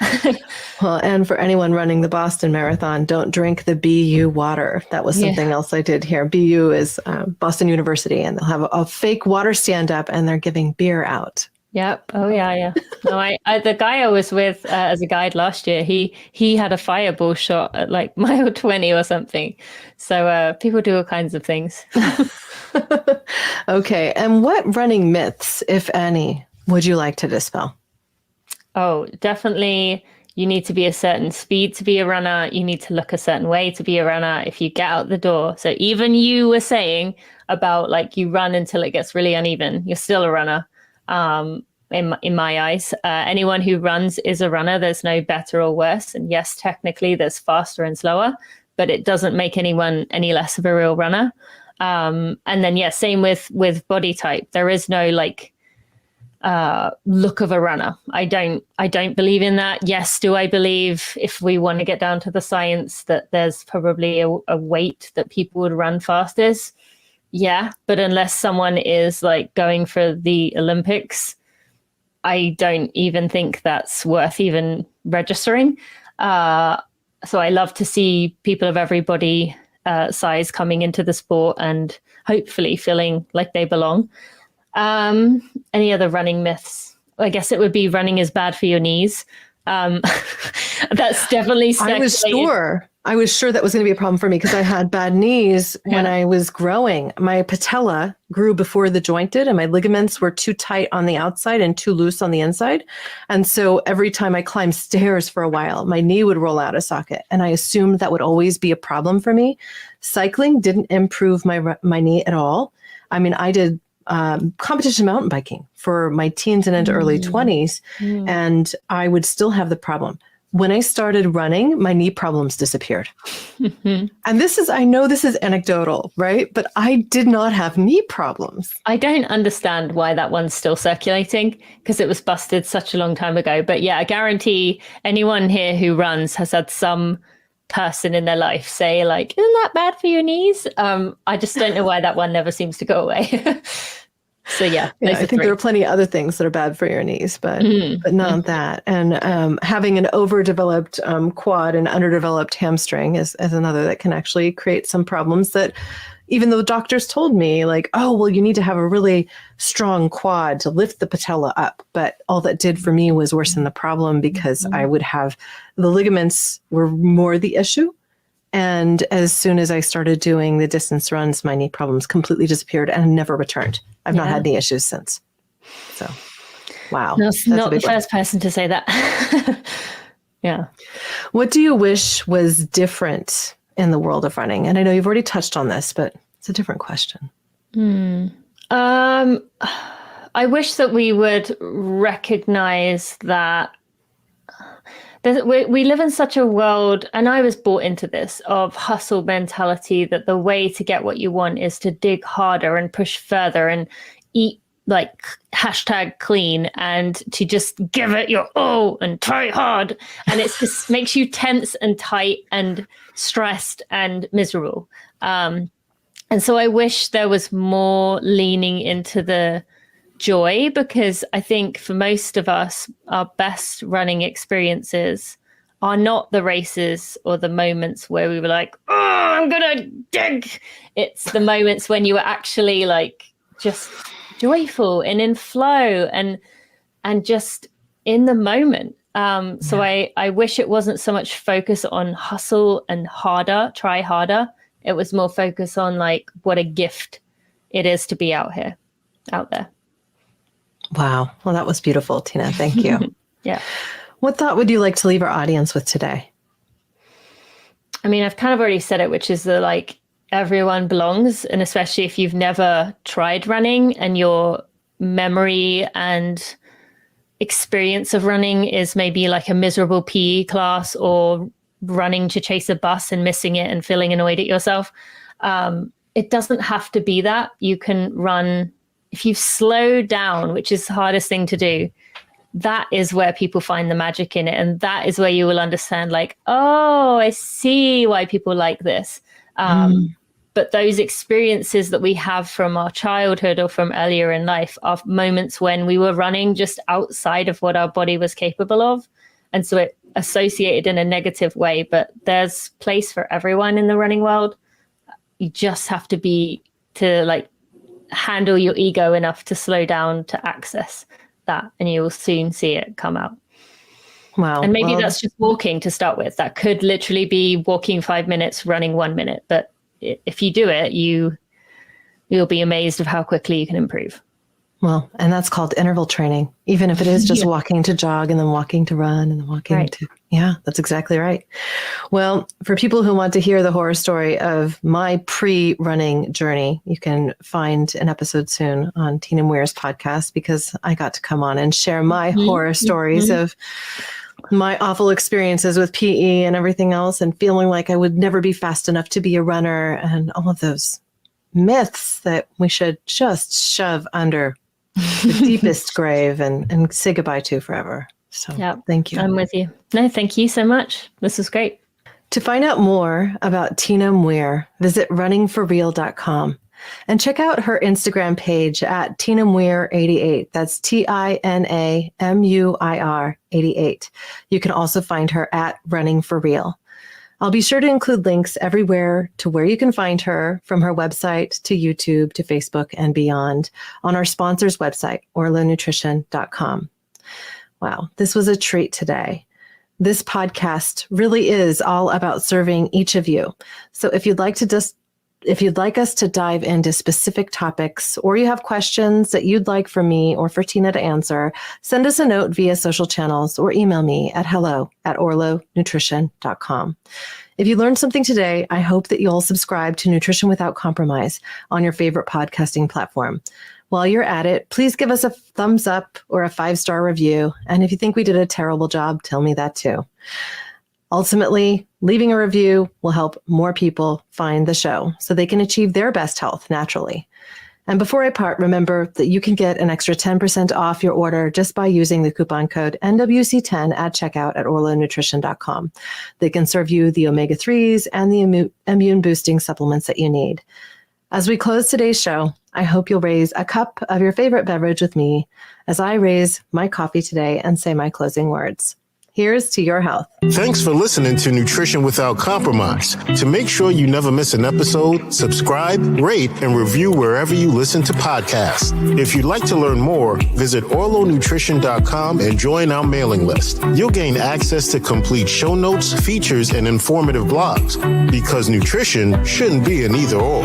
Well, and for anyone running the Boston Marathon, don't drink the BU water. That was something else I did here. BU is Boston University, and they'll have a fake water stand up, and they're giving beer out. Yep. Oh yeah. No, the guy I was with as a guide last year, he had a fireball shot at like mile 20 or something. So people do all kinds of things. Okay. And what running myths, if any, would you like to dispel? Oh, definitely. You need to be a certain speed to be a runner. You need to look a certain way to be a runner if you get out the door. So even you were saying about like you run until it gets really uneven, you're still a runner. In my eyes, anyone who runs is a runner. There's no better or worse. And yes, technically there's faster and slower, but it doesn't make anyone any less of a real runner. And then, same with body type. There is no like look of a runner. I don't believe in that. Yes, do I believe if we want to get down to the science that there's probably a weight that people would run fastest? Yeah, but unless someone is like going for the Olympics, I don't even think that's worth even registering. So I love to see people of every body size coming into the sport and hopefully feeling like they belong. Any other running myths? I guess it would be running is bad for your knees. That's definitely speculated. I was sure that was going to be a problem for me because I had bad knees when I was growing. My patella grew before the jointed and my ligaments were too tight on the outside and too loose on the inside. And so every time I climbed stairs for a while, my knee would roll out of socket. And I assumed that would always be a problem for me. Cycling didn't improve my knee at all. I mean, I did competition mountain biking for my teens and into early 20s, and I would still have the problem. When I started running, my knee problems disappeared. And I know this is anecdotal, right? But I did not have knee problems. I don't understand why that one's still circulating because it was busted such a long time ago. But yeah, I guarantee anyone here who runs has had some person in their life say like, isn't that bad for your knees? I just don't know why that one never seems to go away. So yeah, Yeah, those I are think three. there are plenty of other things that are bad for your knees, but Mhm. not that. And having an overdeveloped quad and underdeveloped hamstring is another that can actually create some problems that even though doctors told me like, oh, well, you need to have a really strong quad to lift the patella up. But all that did for me was worsen the problem because I would have the ligaments were more the issue. And as soon as I started doing the distance runs, my knee problems completely disappeared and never returned. I've not had any issues since. So, wow. No, That's not a the big one. first person to say that. Yeah. What do you wish was different in the world of running? And I know you've already touched on this, but it's a different question. I wish that we would recognize that we live in such a world, and I was brought into this, of hustle mentality, that the way to get what you want is to dig harder and push further and eat like #clean and to just give it your all and try hard. And it's just makes you tense and tight and stressed and miserable. And so I wish there was more leaning into the joy, because I think for most of us, our best running experiences are not the races or the moments where we were like, oh, I'm gonna dig. It's the moments when you were actually like just joyful and in flow and just in the moment. So I wish it wasn't so much focus on hustle and harder, try harder. It was more focus on like what a gift it is to be out there. Wow. Well, that was beautiful, Tina. Thank you. Yeah. What thought would you like to leave our audience with today? I mean, I've kind of already said it, which is that like everyone belongs. And especially if you've never tried running and your memory and experience of running is maybe like a miserable PE class or running to chase a bus and missing it and feeling annoyed at yourself. It doesn't have to be that. You can run if you slow down, which is the hardest thing to do. That is where people find the magic in it. And that is where you will understand like, oh, I see why people like this. But those experiences that we have from our childhood or from earlier in life are moments when we were running just outside of what our body was capable of. And so it associated in a negative way, but there's place for everyone in the running world. You just have to like handle your ego enough to slow down to access that, and you will soon see it come out. Wow. And maybe that's just walking to start with. That could literally be walking 5 minutes, running 1 minute. But if you do it, you'll be amazed of how quickly you can improve. Well, and that's called interval training, even if it is just walking to jog and then walking to run and then walking to, that's exactly right. Well, for people who want to hear the horror story of my pre-running journey, you can find an episode soon on Tina Muir's podcast, because I got to come on and share my horror stories of my awful experiences with PE and everything else, and feeling like I would never be fast enough to be a runner, and all of those myths that we should just shove under the deepest grave and say goodbye to forever. So thank you. I'm with you. No, thank you so much. This was great. To find out more about Tina Muir, visit runningforreal.com and check out her Instagram page at Tina Muir 88. That's TinaMuir 88. You can also find her at Running for Real. I'll be sure to include links everywhere to where you can find her, from her website to YouTube to Facebook and beyond, on our sponsor's website, orlonutrition.com. Wow, this was a treat today. This podcast really is all about serving each of you. So if you'd like us to dive into specific topics, or you have questions that you'd like for me or for Tina to answer, send us a note via social channels or email me at hello@orlonutrition.com. If you learned something today, I hope that you'll subscribe to Nutrition Without Compromise on your favorite podcasting platform. While you're at it, please give us a thumbs up or a 5-star review. And if you think we did a terrible job, tell me that too. Ultimately, leaving a review will help more people find the show so they can achieve their best health naturally. And before I part, remember that you can get an extra 10% off your order just by using the coupon code NWC10 at checkout at orlonutrition.com. They can serve you the omega-3s and the immune boosting supplements that you need. As we close today's show, I hope you'll raise a cup of your favorite beverage with me as I raise my coffee today and say my closing words. Here's to your health. Thanks for listening to Nutrition Without Compromise. To make sure you never miss an episode, subscribe, rate, and review wherever you listen to podcasts. If you'd like to learn more, visit orlonutrition.com and join our mailing list. You'll gain access to complete show notes, features, and informative blogs, because nutrition shouldn't be an either or.